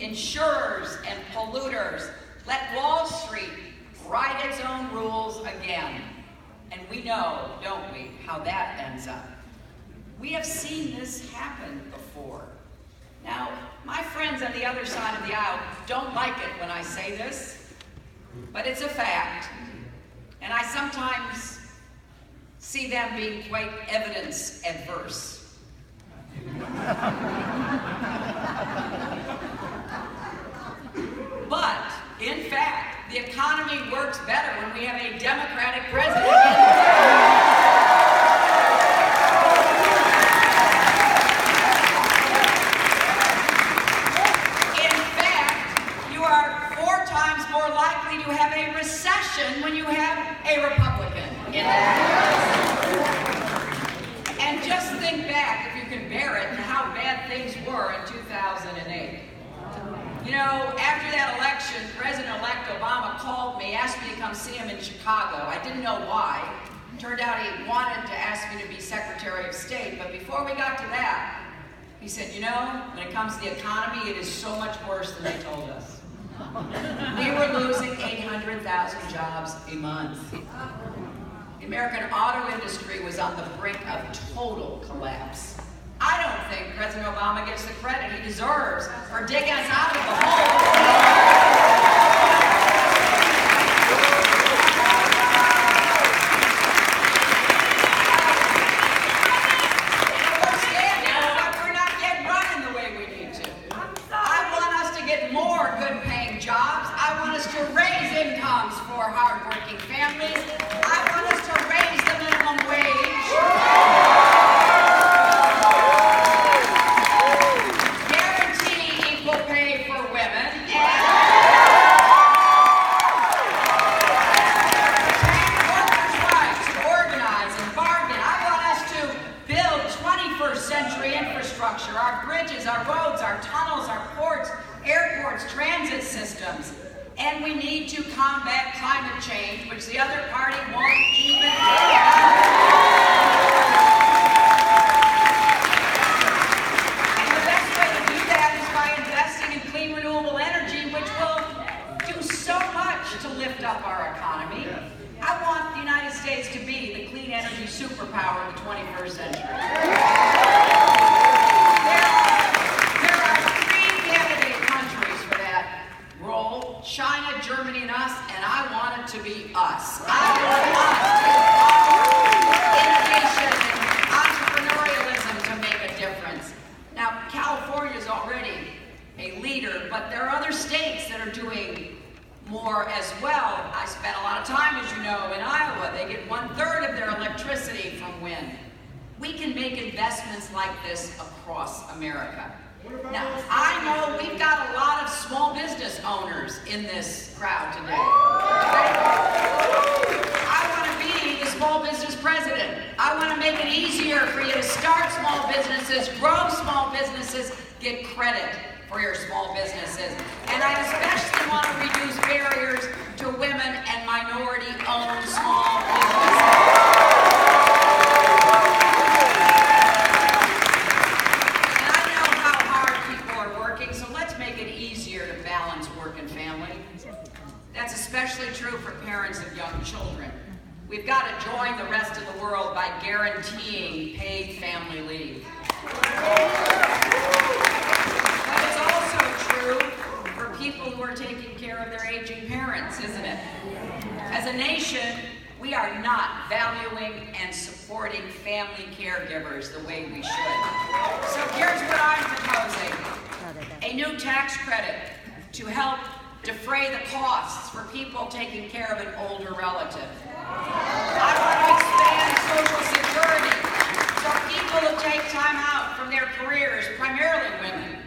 insurers and polluters. Let Wall Street write its own rules again. And we know, don't we, how that ends up. We have seen this happen before. Now, my friends on the other side of the aisle don't like it when I say this, but it's a fact. And I sometimes see them being quite evidence adverse. But, in fact, the economy works better when we have a Democratic president. In fact, you are 4 times more likely to have a recession when you have a Republican in office. And just think back, if you can bear it, to how bad things were in 2008. You know, after that election, President-elect Obama called me, asked me to come see him in Chicago. I didn't know why. Turned out he wanted to ask me to be Secretary of State, but before we got to that, he said, you know, when it comes to the economy, it is so much worse than they told us. We were losing 800,000 jobs a month. The American auto industry was on the brink of total collapse. I don't think President Obama gets the credit he deserves for digging us out of the hole. We're standing, but we're not yet running the way we need to. I want us to get more good-paying jobs. I want us to raise incomes for hard-working families. I want us to raise the minimum wage. Our bridges, our roads, our tunnels, our ports, airports, transit systems. And we need to combat climate change, which the other party won't even talk about. And the best way to do that is by investing in clean, renewable energy, which will do so much to lift up our economy. I want the United States to be the clean energy superpower of the 21st century. China, Germany, and us, and I want it to be us. I want us to innovation and entrepreneurialism to make a difference. Now, California is already a leader, but there are other states that are doing more as well. I spent a lot of time, as you know, in Iowa. They get 1/3 of their electricity from wind. We can make investments like this across America. Now, I know we've got a lot of small business owners in this crowd today. I want to be the small business president. I want to make it easier for you to start small businesses, grow small businesses, get credit for your small businesses. And I especially want to reduce barriers to women and minority-owned small businesses. That's especially true for parents of young children. We've got to join the rest of the world by guaranteeing paid family leave. But it's also true for people who are taking care of their aging parents, isn't it? As a nation, we are not valuing and supporting family caregivers the way we should. So here's what I'm proposing. A new tax credit to help defray the costs for people taking care of an older relative. I want to expand Social Security so people who take time out from their careers, primarily women,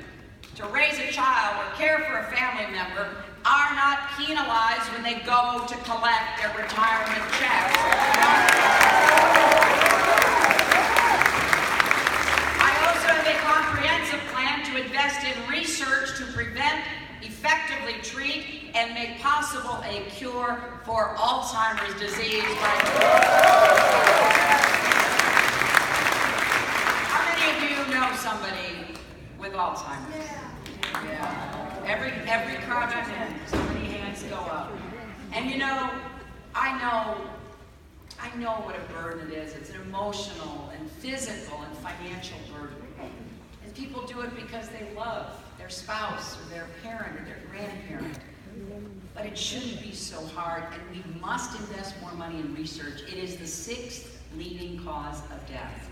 to raise a child or care for a family member are not penalized when they go to collect their retirement checks. I also have a comprehensive plan to invest in research to prevent, effectively treat, and make possible a cure for Alzheimer's disease. How many of you know somebody with Alzheimer's? Yeah. Every crowd I'm in, so many hands go up. And you know, I know what a burden it is. It's an emotional and physical and financial burden. And people do it because they love their spouse or their parent or their grandparent. But it shouldn't be so hard, and we must invest more money in research. It is the 6th leading cause of death.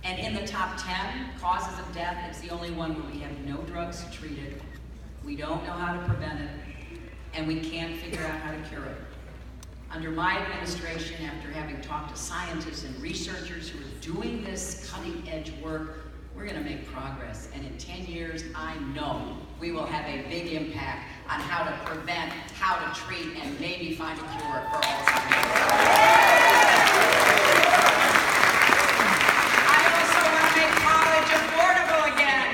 And in the top 10 causes of death, it's the only one where we have no drugs to treat it, we don't know how to prevent it, and we can't figure out how to cure it. Under my administration, after having talked to scientists and researchers who are doing this cutting-edge work, we're going to make progress. And in 10 years, I know we will have a big impact on how to prevent, how to treat, and maybe find a cure for Alzheimer's. I also want to make college affordable again.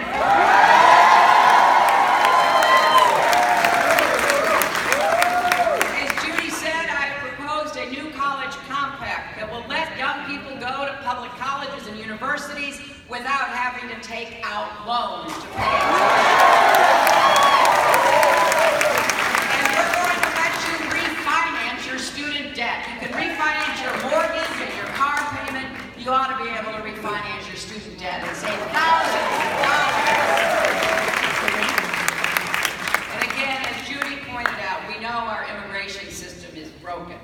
As Judy said, I proposed a new college compact that will let young people go to public colleges and universities without having to take out loans to pay. And we're going to let you refinance your student debt. You can refinance your mortgage and your car payment. You ought to be able to refinance your student debt and save thousands of dollars. And again, as Judy pointed out, we know our immigration system is broken.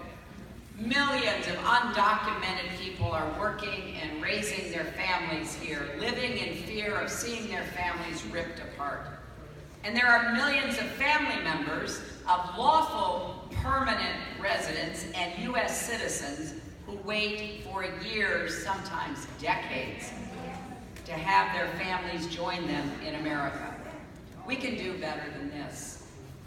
Millions of undocumented people are working and raising their families here, living in fear of seeing their families ripped apart. And there are millions of family members of lawful permanent residents and U.S. citizens who wait for years, sometimes decades, to have their families join them in America. We can do better than this.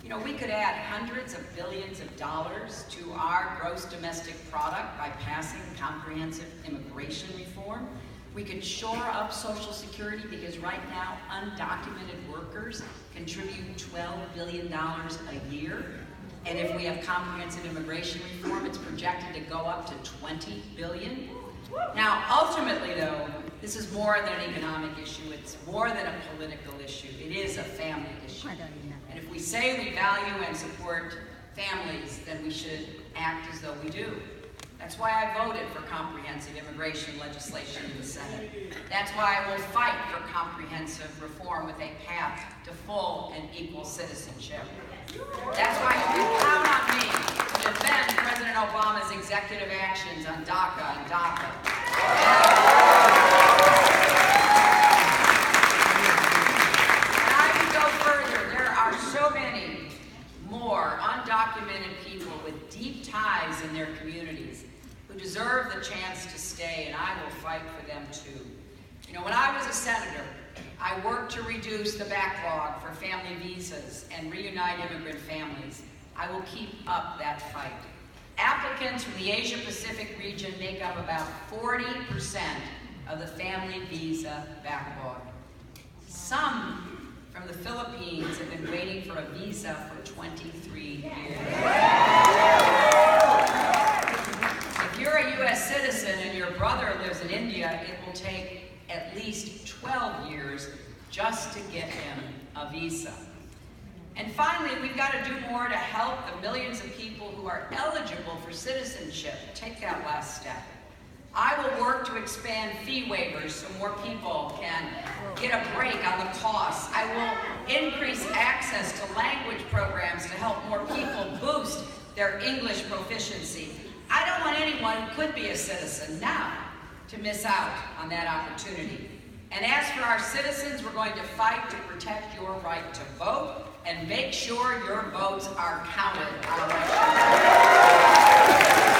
You know, we could add hundreds of billions of dollars to our gross domestic product by passing comprehensive immigration reform. We could shore up Social Security because right now undocumented workers contribute $12 billion a year. And if we have comprehensive immigration reform, it's projected to go up to $20 billion. Now, ultimately though, this is more than an economic issue. It's more than a political issue. It is a family issue. And if we say we value and support families, then we should act as though we do. That's why I voted for comprehensive immigration legislation in the Senate. That's why I will fight for comprehensive reform with a path to full and equal citizenship. That's why you can count on me to defend President Obama's executive actions on DACA and DACA. So many more undocumented people with deep ties in their communities who deserve the chance to stay, and I will fight for them too. You know, when I was a senator, I worked to reduce the backlog for family visas and reunite immigrant families. I will keep up that fight. Applicants from the Asia-Pacific region make up about 40% of the family visa backlog. Some from the Philippines have been waiting for a visa for 23 years. If you're a U.S. citizen and your brother lives in India, it will take at least 12 years just to get him a visa. And finally, we've got to do more to help the millions of people who are eligible for citizenship take that last step. I will work to expand fee waivers so more people can get a break on the costs. I will increase access to language programs to help more people boost their English proficiency. I don't want anyone who could be a citizen now to miss out on that opportunity. And as for our citizens, we're going to fight to protect your right to vote and make sure your votes are counted on election day.